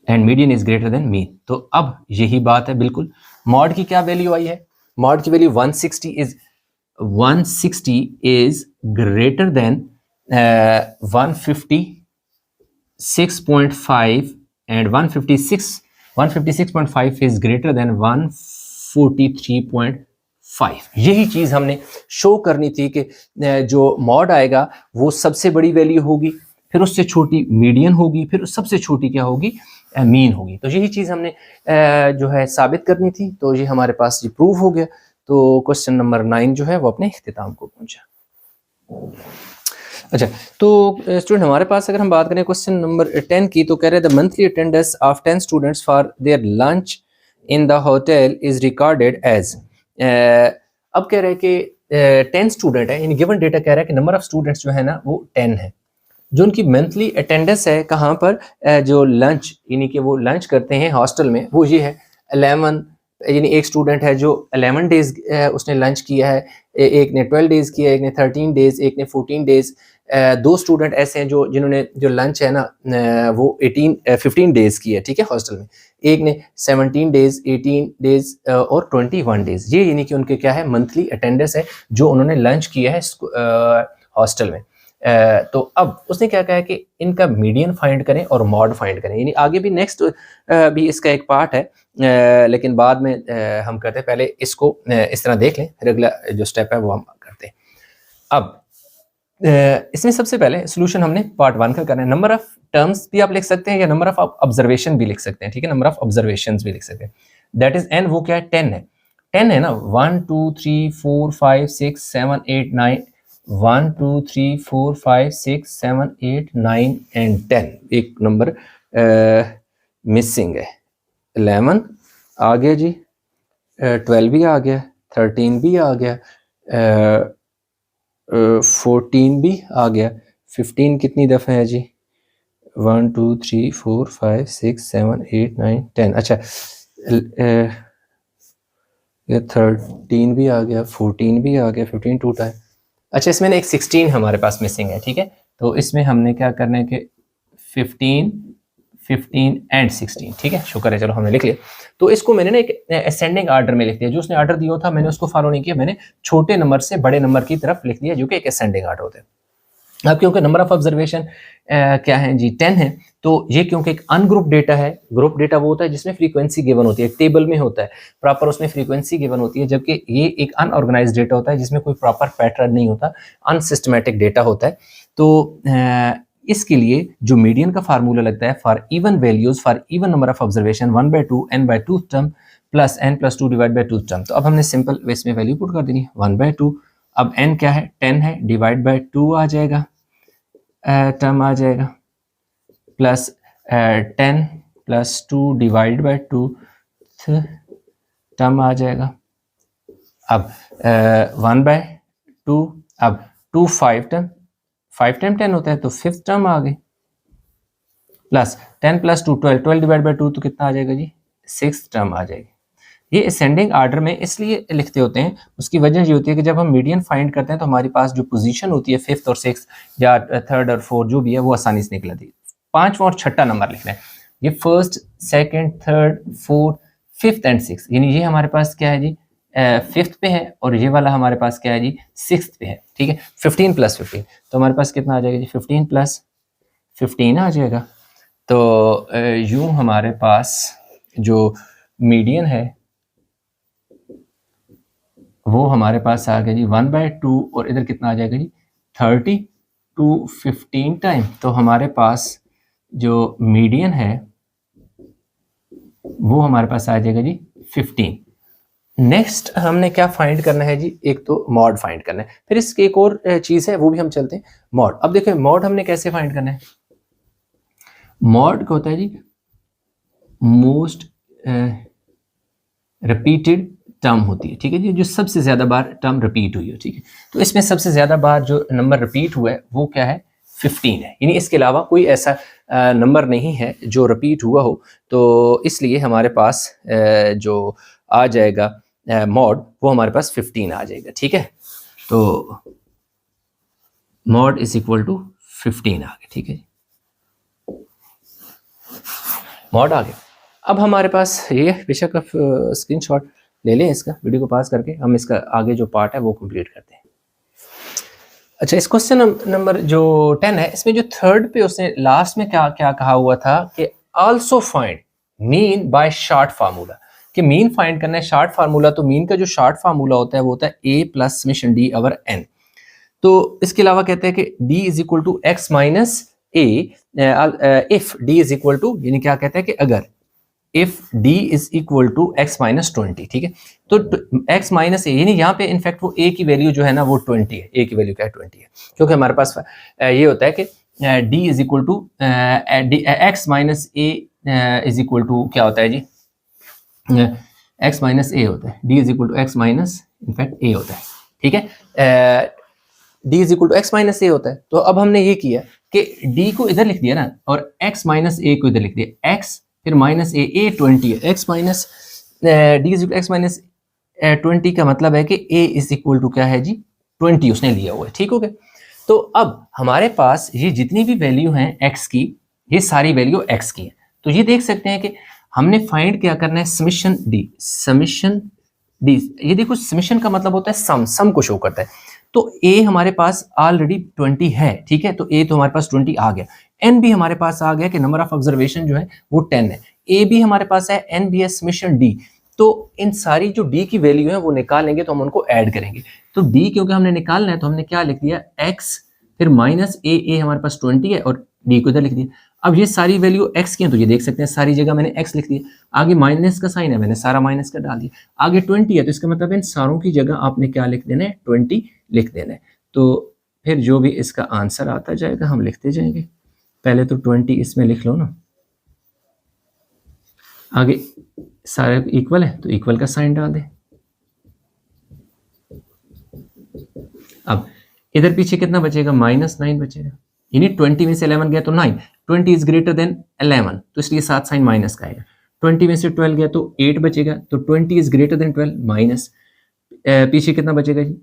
and median is greater than mean. तो अब यही बात है बिल्कुल। मॉड की क्या वैल्यू आई है, मॉड की value 160 is greater then 156.5 and 156.5 is greater then 143.5। यही चीज हमने शो करनी थी कि जो मॉड आएगा वो सबसे बड़ी वैल्यू होगी, फिर उससे छोटी मीडियन होगी, फिर सबसे छोटी क्या होगी, मीन होगी। तो यही चीज हमने जो है साबित करनी थी। तो ये हमारे पास ये प्रूव हो गया। तो क्वेश्चन नंबर 9 जो है वो अपने इख्तिताम को पहुंचा। अच्छा, तो स्टूडेंट हमारे पास अगर हम बात करें क्वेश्चन नंबर 10 की, तो कह रहे हैं the monthly attendance of 10 students for their lunch in the hotel is recorded as. अब कह रहे हैं कि 10 स्टूडेंट है, इन गिवन डेटा कह रहा है कि नंबर ऑफ स्टूडेंट्स जो है ना वो 10 है। जो उनकी मंथली अटेंडेंस है कहाँ पर, जो लंच यानी कि वो लंच करते हैं हॉस्टल में, वो ये है 11। यानी एक स्टूडेंट है जो 11 डेज उसने लंच किया है, एक ने 12 डेज किया, एक ने 13 डेज, एक ने 14 डेज। 2 स्टूडेंट ऐसे हैं जो जिन्होंने जो लंच है ना वो 15 डेज की है, ठीक है, हॉस्टल में। एक ने 17 डेज, 18 डेज और 21 डेज। ये यानी कि उनके क्या है, मंथली अटेंडेंस है जो उन्होंने लंच किया है हॉस्टल में। तो अब उसने क्या कहा है कि इनका मीडियन फाइंड करें और मॉड फाइंड करें। यानी आगे भी नेक्स्ट भी इसका एक पार्ट है, लेकिन बाद में हम करते हैं। पहले इसको इस तरह देख लें, फिर अगला जो स्टेप है वो हम करते हैं। अब इसमें सबसे पहले सोल्यूशन हमने पार्ट 1 का करना है। नंबर ऑफ टर्म्स भी आप लिख सकते हैं या नंबर ऑफ ऑब्जर्वेशन भी लिख सकते हैं, ठीक है, नंबर ऑफ ऑब्जर्वेशंस भी लिख सकते हैं। दैट इज n, वो क्या है 10 है, 10 है ना, 1 2 3 4 5 6 7 8 9, 1 2 3 4 5 6 7 8 9 एंड 10, एक नंबर मिसिंग है। 11 आ गया जी, 12 भी आ गया, 13 भी आ गया, 14 भी आ गया, 15 कितनी दफ़ा है जी, 1 2 3 4 5 6 7 8 9 10, अच्छा ये 13 भी आ गया, 14 भी आ गया, 15 टूटा है। अच्छा इसमें ना एक 16 हमारे पास मिसिंग है, ठीक है, तो इसमें हमने क्या करना है कि 15 15 एंड 16, ठीक है, शुक्र है, चलो हमने लिख लिया। तो इसको मैंने ना एक असेंडिंग आर्डर में लिख दिया, जो उसने आर्डर दिया था मैंने उसको फॉलो नहीं किया, मैंने छोटे नंबर से बड़े नंबर की तरफ लिख दिया, जो कि एक असेंडिंग आर्डर होता है। अब क्योंकि नंबर ऑफ ऑब्जर्वेशन क्या है जी 10 है, तो ये क्योंकि एक अनग्रुप डेटा है, ग्रुप डेटा वो होता है जिसमें फ्रीक्वेंसी गिवन होती है, एक टेबल में होता है प्रॉपर, उसमें फ्रीक्वेंसी गिवन होती है, जबकि ये एक अनऑर्गेनाइज्ड डेटा होता है जिसमें कोई प्रॉपर पैटर्न नहीं होता, अनसिस्टमेटिक डेटा होता है। तो इसके लिए जो मीडियन का फार्मूला लगता है for even values for even number of observation 1/2 n/2 term plus n+2 divide by 2 term. तो अब हमने सिंपल इसमें वैल्यू पुट कर देनी है 1/2, अब n क्या है 10 है, डिवाइड बाई 2 आ जाएगा, टर्म आ जाएगा, प्लस 10 + 2 डिवाइड बाई 2 टर्म आ जाएगा। अब 1/2, अब 2 5 टर्म, 5 टाइम 10 होता है तो 5th टर्म आ गई, प्लस 10 + 2 12, 12 डिवाइड बाई 2 तो कितना आ जाएगा जी 6th टर्म आ जाएगी। ये असेंडिंग आर्डर में इसलिए लिखते होते हैं, उसकी वजह ये होती है कि जब हम मीडियन फाइंड करते हैं तो हमारे पास जो पोजीशन होती है 5th और 6th या 3rd और 4th जो भी है वो आसानी से निकल आती है। 5वां और 6ठा नंबर लिखना है, ये 1st 2nd 3rd 4th 5th and 6th, यानी ये हमारे पास क्या है जी 5th पे है और ये वाला हमारे पास क्या है जी 6th पे है, ठीक है। 15 + 15 तो हमारे पास कितना आ जाएगा जी 15 + 15 आ जाएगा। तो यूं हमारे पास जो मीडियन है वो हमारे पास आ गया जी 1/2 और इधर कितना आ जाएगा जी 30 to 15 टाइम, तो हमारे पास जो मीडियन है वो हमारे पास आ जाएगा जी 15। नेक्स्ट हमने क्या फाइंड करना है जी, एक तो मॉड फाइंड करना है, फिर इसकी एक और चीज़ है वो भी हम चलते हैं मॉड। अब देखिए मॉड हमने कैसे फाइंड करना है, मॉड क्या होता है जी मोस्ट रिपीटेड टर्म होती है, ठीक है जी, जो सबसे ज़्यादा बार टर्म रिपीट हुई हो, ठीक है। तो इसमें सबसे ज़्यादा बार जो नंबर रिपीट हुआ है वो क्या है 15 है, यानी इसके अलावा कोई ऐसा नंबर नहीं है जो रिपीट हुआ हो, तो इसलिए हमारे पास जो आ जाएगा मॉड वो हमारे पास 15 आ जाएगा, ठीक है। तो मॉड इज इक्वल टू 15 आ गया, ठीक है, मॉड आ गया। अब हमारे पास ये बेशक आप स्क्रीनशॉट ले लें इसका, वीडियो को पास करके हम इसका आगे जो पार्ट है वो कंप्लीट करते हैं। अच्छा इस क्वेश्चन नंबर जो 10 है, इसमें जो 3rd पे उसने लास्ट में क्या क्या कहा हुआ था कि also find mean by short formula, कि मीन फाइंड करना है शॉर्ट फार्मूला। तो मीन का जो शॉर्ट फार्मूला होता है वो होता है a + summation d over n। तो इसके अलावा कहते हैं कि d = x - a if d = यानी क्या कहते हैं कि अगर इफ d = x - 20, ठीक है। तो x - a यानी यहाँ पे इनफैक्ट वो a की वैल्यू जो है ना वो 20 है, a की वैल्यू क्या है 20 है, क्योंकि हमारे पास ये होता है कि d = x - a = क्या होता है जी x - a होता है, d = x - इनफैक्ट a होता है, ठीक है, d = x - a होता है। तो अब हमने ये किया कि d को इधर लिख दिया ना और x - a को इधर लिख दिया, x फिर -a 20 है, x माइनस d = x - 20 का मतलब है कि a = क्या है जी 20 उसने लिया हुआ है, ठीक हो गया। तो अब हमारे पास ये जितनी भी वैल्यू हैं x की, ये सारी वैल्यू x की है। तो ये देख सकते हैं कि हमने फाइंड क्या करना है समेशन d, ये देखो समेशन का मतलब होता है सम को शो करता है। तो a हमारे पास ऑलरेडी 20 है, ठीक है, तो a तो हमारे पास 20 आ गया, n भी हमारे पास आ गया कि नंबर ऑफ ऑब्जर्वेशन जो है वो 10 है, a भी हमारे पास है, n भी है, समेशन d। तो इन सारी जो d की वैल्यू है वो निकालेंगे तो हम उनको ऐड करेंगे। तो d क्योंकि हमने निकालना है तो हमने क्या लिख दिया x फिर -a हमारे पास 20 है और d को इधर लिख दिया। अब ये सारी वैल्यू x की हैं तो ये देख सकते हैं सारी जगह मैंने x लिख दिया। आगे माइनस का साइन है, मैंने सारा माइनस का डाल दिया। आगे 20 है तो इसका मतलब इन सारों की जगह आपने क्या लिख देना है, 20 लिख देना है। तो फिर जो भी इसका आंसर आता जाएगा हम लिखते जाएंगे। पहले तो 20 इसमें लिख लो ना, आगे सारे इक्वल है तो इक्वल का साइन डाल दे। अब इधर पीछे कितना बचेगा, -9 बचेगा, यानी 20 में से 11 गया तो 9, 20 इज ग्रेटर देन 11 तो इसलिए साथ साइन माइनस का आएगा। 20 में से 12 गया तो 8 बचेगा, तो 20 इज ग्रेटर देन 12 माइनस, पीछे कितना बचेगा जी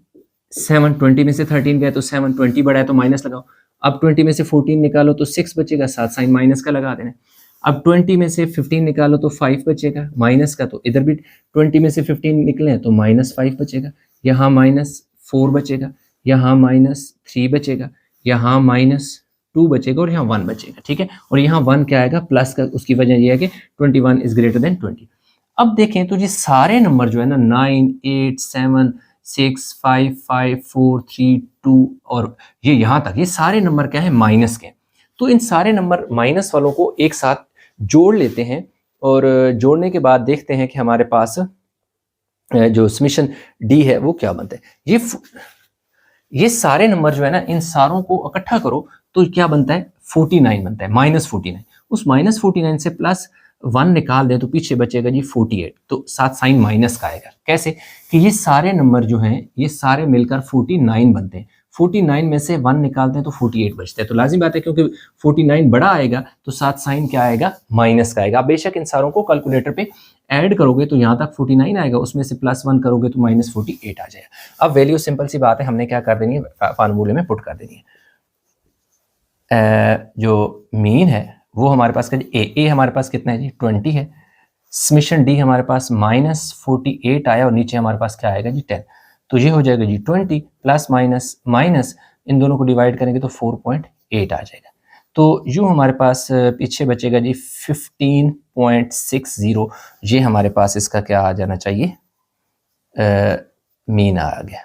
7, 20 में से 13 गया तो 7, 20 बड़ा है तो माइनस लगाओ। अब 20 में से 14 निकालो तो 6 बचेगा, साथ साइन माइनस का लगा देना। अब 20 में से 15 निकालो तो 5 बचेगा माइनस का, तो इधर भी 20 में से 15 निकले तो -5 बचेगा, यहाँ -4 बचेगा, यहाँ -3 बचेगा, यहाँ -2 बचेगा और यहाँ 1 बचेगा, ठीक है। और यहाँ 1 क्या आएगा प्लस का, उसकी वजह यह है कि 21 इज ग्रेटर देन 20। अब देखें तो ये सारे नंबर जो है ना 9, 8, 7, 6, 5, 5, 4, 3, 2 और ये यहाँ तक, ये सारे नंबर क्या है माइनस के। तो इन सारे नंबर माइनस वालों को एक साथ जोड़ लेते हैं और जोड़ने के बाद देखते हैं कि हमारे पास जो समीशन डी है वो क्या बनता है। ये सारे नंबर जो है ना इन सारों को इकट्ठा करो तो क्या बनता है 49 बनता है, -49। उस -49 से +1 निकाल दें तो पीछे बचेगा जी 48, तो साथ साइन माइनस का आएगा। कैसे कि ये सारे नंबर जो हैं ये सारे मिलकर 49 बनते हैं, 49 में से 1 निकालते हैं तो 48 बचते हैं। तो लाजिम बात है क्योंकि 49 बड़ा आएगा तो साथ साइन क्या आएगा माइनस का आएगा। आप बेशक इन सारों को कैलकुलेटर पे ऐड करोगे तो यहाँ तक 49 आएगा, उसमें से +1 करोगे तो -48 आ जाएगा। अब वैल्यू सिंपल सी बात है, हमने क्या कर देनी है फार्मूले में पुट कर देनी है। जो मीन है वो हमारे पास ए हमारे पास कितना है जी 20 है, समीशन डी हमारे पास -48 आया और नीचे हमारे पास क्या आएगा जी 10, तो ये हो जाएगा जी 20 प्लस माइनस माइनस इन दोनों को डिवाइड करेंगे तो 4.8 आ जाएगा। तो यूँ हमारे पास पीछे बचेगा जी 15.60, ये हमारे पास इसका क्या आ जाना चाहिए मीन आ गया।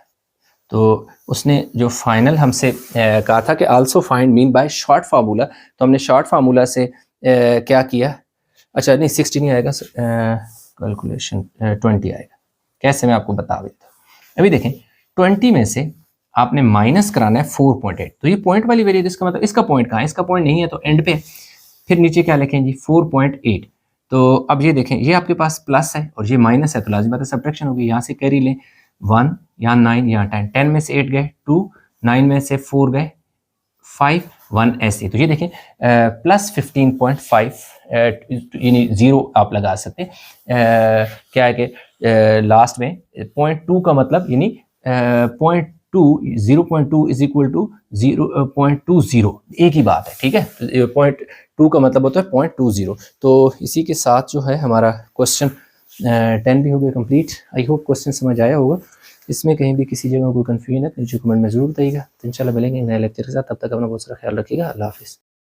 तो उसने जो फाइनल हमसे कहा था कि also find mean by short formula, तो हमने शॉर्ट फार्मूला से क्या किया, अच्छा नहीं 60 नहीं आएगा, कैलकुलेशन 20 आएगा। कैसे मैं आपको बता देता हूँ। अभी देखें 20 में से आपने माइनस कराना है 4.8, तो ये पॉइंट वाली वैल्यू, इसका मतलब इसका पॉइंट कहाँ है, इसका पॉइंट नहीं है तो एंड पे। फिर नीचे क्या लिखें जी 4.8, तो अब ये देखें ये आपके पास प्लस है और ये माइनस है तो लाजिम बात है सब्ट्रैक्शन होगी, यहाँ से कैरी लें 1, यहाँ 9, यहाँ 10, 10 में से 8 गए 2, 9 में से 4 गए 5, 1 ऐसे। तो ये देखें +15.5 यानी 0 आप लगा सकते हैं। क्या है कि लास्ट में 0.2 का मतलब यानी 0.2 इज इक्वल टू 0.20, एक ही बात है, ठीक है। 0.2 का मतलब होता है 0.20। तो इसी के साथ जो है हमारा क्वेश्चन 10 भी हो गया कंप्लीट। आई होप क्वेश्चन समझ आया होगा। इसमें कहीं भी किसी जगह कोई कन्फ्यूजन है तो नीचे कमेंट में ज़रूर बताइएगा। तो इंशाल्लाह मिलेंगे नए लेक्चर के साथ, तब तक अपना बहुत सारा ख्याल रखिएगा। अल्लाह हाफिज़।